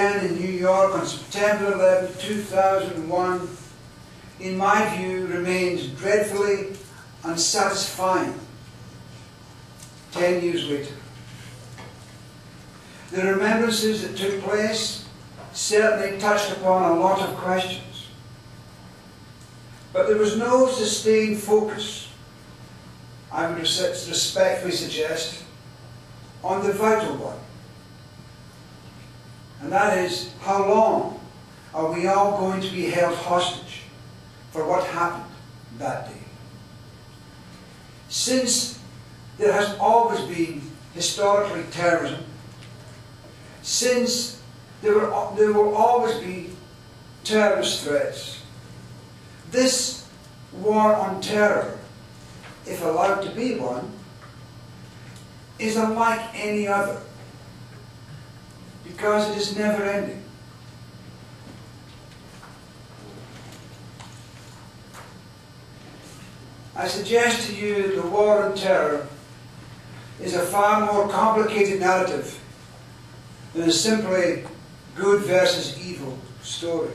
began in New York on September 11, 2001, in my view, remains dreadfully unsatisfying 10 years later. The remembrances that took place certainly touched upon a lot of questions, but there was no sustained focus, I would respectfully suggest, on the vital one. And that is, how long are we all going to be held hostage for what happened that day? Since there has always been historically terrorism, since there will always be terrorist threats, this war on terror, if allowed to be one, is unlike any other, because it is never ending. I suggest to you that the war on terror is a far more complicated narrative than a simply good versus evil story.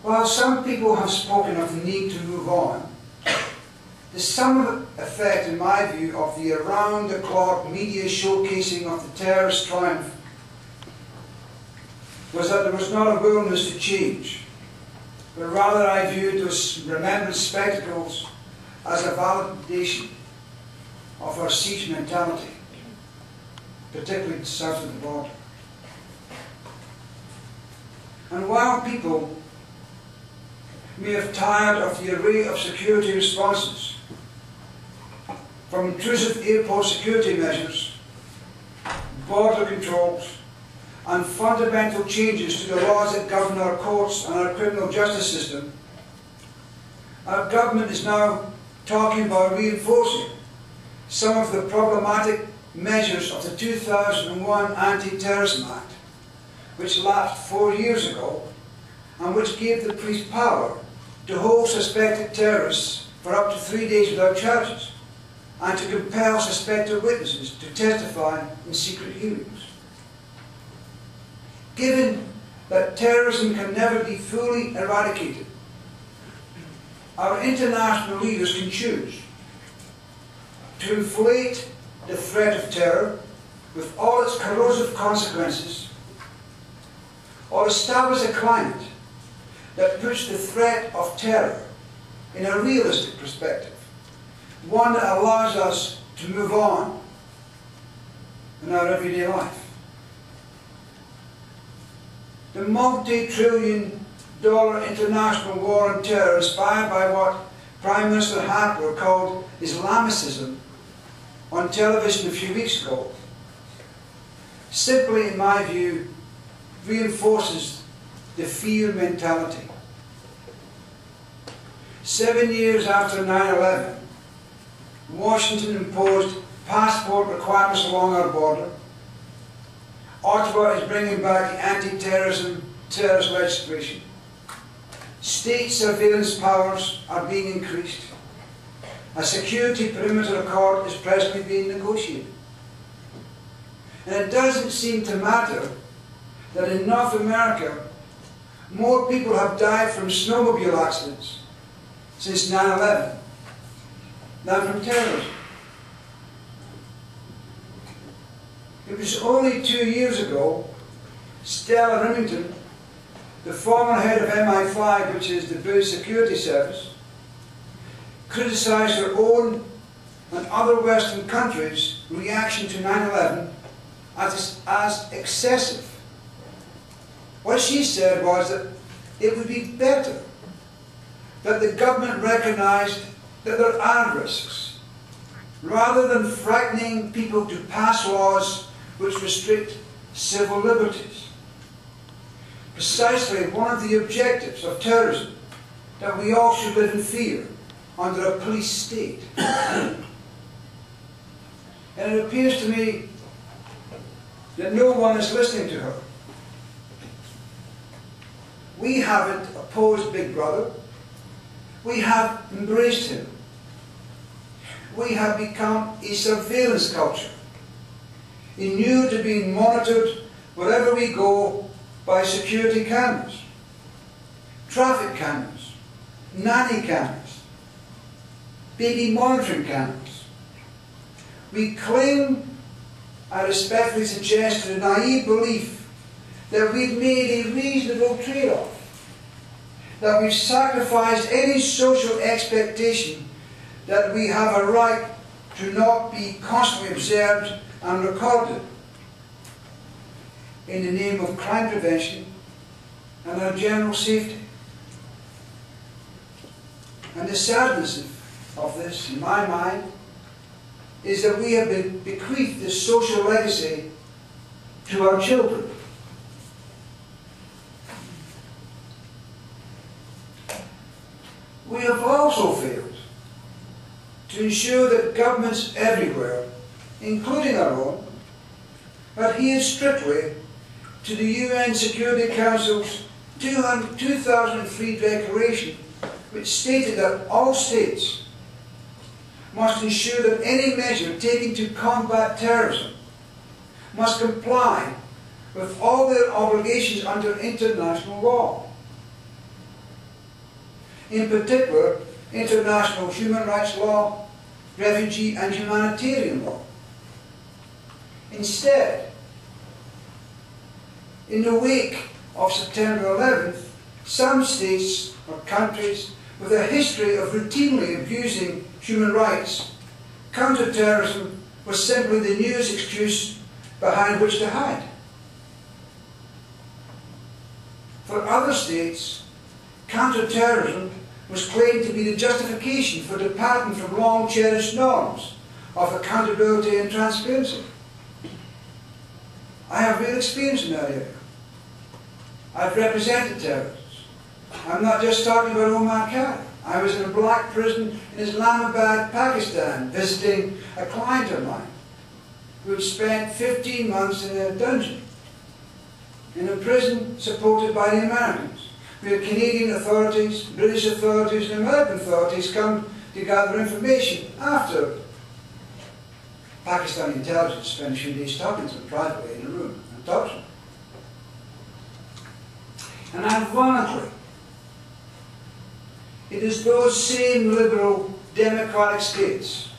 While some people have spoken of the need to move on, the sum effect, in my view, of the around-the-clock media showcasing of the terrorist triumph was that there was not a willingness to change, but rather I viewed those remembered spectacles as a validation of our siege mentality, particularly south of the border. And while people may have tired of the array of security responses, from intrusive airport security measures, border controls, and fundamental changes to the laws that govern our courts and our criminal justice system, our government is now talking about reinforcing some of the problematic measures of the 2001 Anti-Terrorism Act, which lapsed 4 years ago, and which gave the police power to hold suspected terrorists for up to 3 days without charges, and to compel suspected witnesses to testify in secret hearings. Given that terrorism can never be fully eradicated, our international leaders can choose to inflate the threat of terror with all its corrosive consequences, or establish a climate that puts the threat of terror in a realistic perspective, one that allows us to move on in our everyday life. The multi-trillion-dollar international war on terror, inspired by what Prime Minister Harper called Islamicism on television a few weeks ago, simply, in my view, reinforces the fear mentality. 7 years after 9/11, Washington imposed passport requirements along our border. Ottawa is bringing back the anti-terrorist legislation. State surveillance powers are being increased. A security perimeter accord is presently being negotiated. And it doesn't seem to matter that in North America, more people have died from snowmobile accidents since 9/11 than from terrorism. It was only 2 years ago, Stella Remington, the former head of MI5, which is the British Security Service, criticised her own and other Western countries' reaction to 9/11 as excessive. What she said was that it would be better that the government recognised that there are risks, rather than frightening people to pass laws which restrict civil liberties. Precisely one of the objectives of terrorism, that we all should live in fear under a police state. And it appears to me that no one is listening to her. We haven't opposed Big Brother. We have embraced him. We have become a surveillance culture. inured to being monitored wherever we go by security cameras, traffic cameras, nanny cameras, baby monitoring cameras. We cling, I respectfully suggest, to the naive belief that we've made a reasonable trade-off, that we've sacrificed any social expectation that we have a right to not be constantly observed and recorded in the name of crime prevention and our general safety. And the sadness of this, in my mind, is that we have been bequeathed this social legacy to our children. We have also failed to ensure that governments everywhere, including our own, adhere strictly to the UN Security Council's 2003 declaration, which stated that all states must ensure that any measure taken to combat terrorism must comply with all their obligations under international law. In particular, international human rights law, refugee and humanitarian law. Instead, in the wake of September 11th, some states or countries with a history of routinely abusing human rights, counter-terrorism was simply the newest excuse behind which to hide. For other states, counter-terrorism was claimed to be the justification for departing from long-cherished norms of accountability and transparency. I have real experience in that area. I've represented terrorists. I'm not just talking about Omar Khan. I was in a black prison in Islamabad, Pakistan, visiting a client of mine who had spent 15 months in a dungeon, in a prison supported by the Americans, where Canadian authorities, British authorities and American authorities come to gather information after Pakistani intelligence spent a few days talking to them privately in a room and talked to them. And ironically, it is those same liberal democratic states,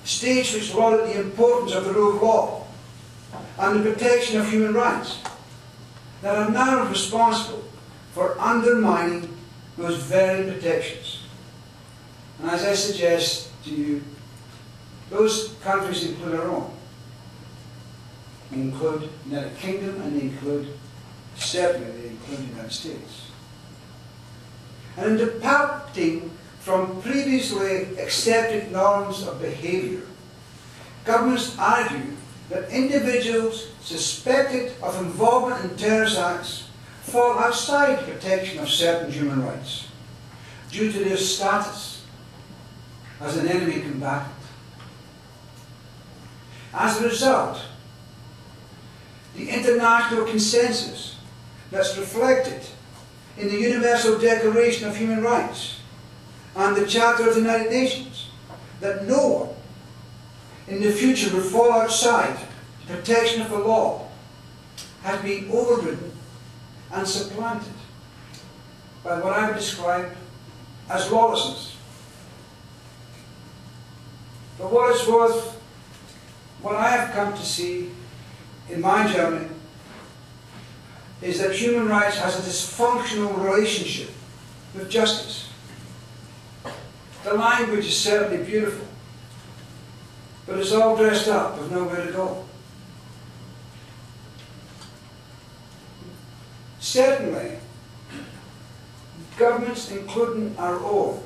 states which lauded the importance of the rule of law and the protection of human rights, that are now responsible for undermining those very protections. And as I suggest to you, those countries include our own. They include the United Kingdom, and they include, certainly they include the United States. And in departing from previously accepted norms of behaviour, governments argue that individuals suspected of involvement in terrorist acts fall outside the protection of certain human rights due to their status as an enemy combatant. As a result, the international consensus that's reflected in the Universal Declaration of Human Rights and the Charter of the United Nations, that no one in the future will fall outside the protection of the law, has been overridden and supplanted by what I would describe as lawlessness. For what it's worth, what I have come to see in my journey is that human rights has a dysfunctional relationship with justice. The language is certainly beautiful, but it's all dressed up with nowhere to go. Certainly, governments, including our own,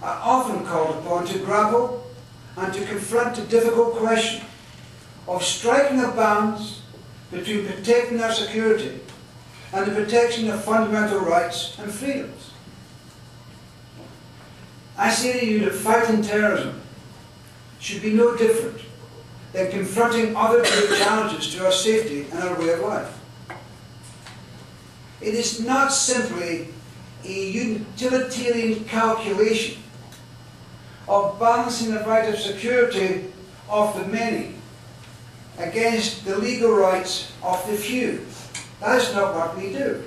are often called upon to grapple and to confront the difficult question of striking a balance between protecting our security and the protection of fundamental rights and freedoms. I say to you that fighting terrorism should be no different than confronting other great challenges to our safety and our way of life. It is not simply a utilitarian calculation of balancing the right of security of the many against the legal rights of the few. That's not what we do.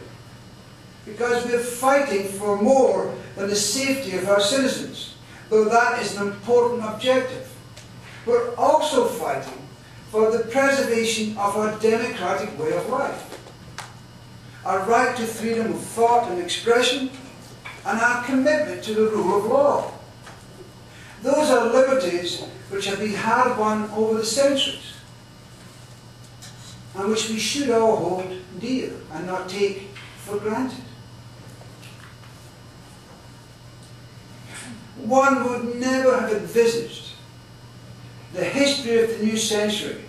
Because we're fighting for more than the safety of our citizens, though that is an important objective. We're also fighting for the preservation of our democratic way of life, our right to freedom of thought and expression, and our commitment to the rule of law. Those are liberties which have been hard-won over the centuries, and which we should all hold dear and not take for granted. One would never have envisaged the history of the new century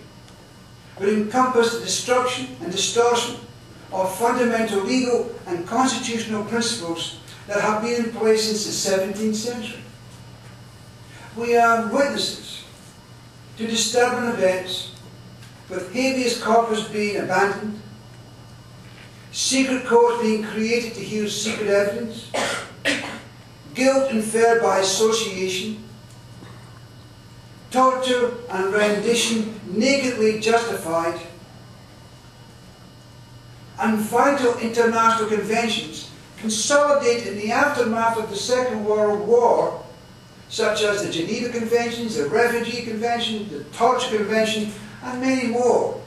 would encompass the destruction and distortion of fundamental legal and constitutional principles that have been in place since the 17th century. We are witnesses to disturbing events, with habeas corpus being abandoned, secret courts being created to hear secret evidence, guilt inferred by association, torture and rendition nakedly justified, and vital international conventions consolidated in the aftermath of the Second World War, such as the Geneva Conventions, the Refugee Convention, the Torture Convention, and many more,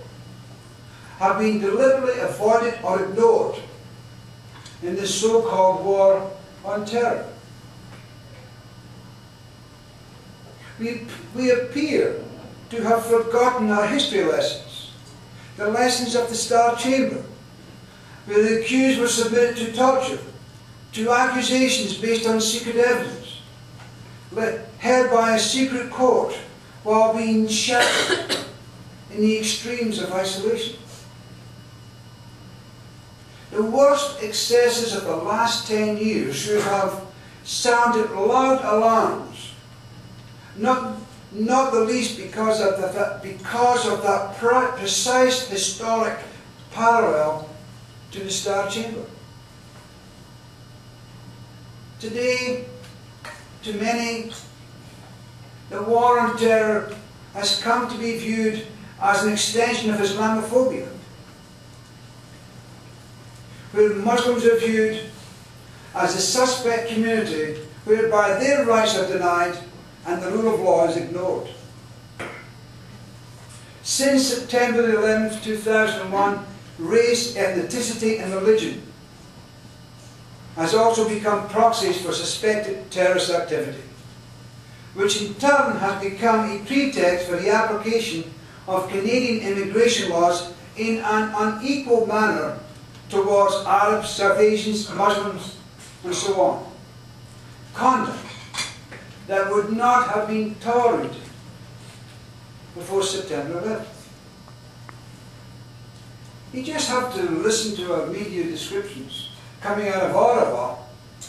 have been deliberately avoided or ignored in the so-called war on terror. We appear to have forgotten our history lessons, the lessons of the Star Chamber, where the accused were submitted to torture, to accusations based on secret evidence, held by a secret court while being shackled in the extremes of isolation. The worst excesses of the last 10 years should have sounded loud alarms, not the least because of that precise historic parallel to the Star Chamber. Today, to many, the war on terror has come to be viewed as an extension of Islamophobia, where Muslims are viewed as a suspect community whereby their rights are denied and the rule of law is ignored. Since September 11, 2001, race, ethnicity and religion has also become proxies for suspected terrorist activity, which in turn has become a pretext for the application of Canadian immigration laws in an unequal manner towards Arabs, South Asians, Muslims, and so on. Conduct that would not have been tolerated before September 11th. You just have to listen to our media descriptions coming out of Ottawa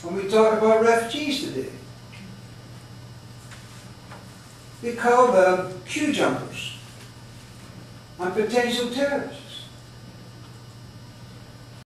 when we talk about refugees today. We call them queue jumpers and potential terrorists.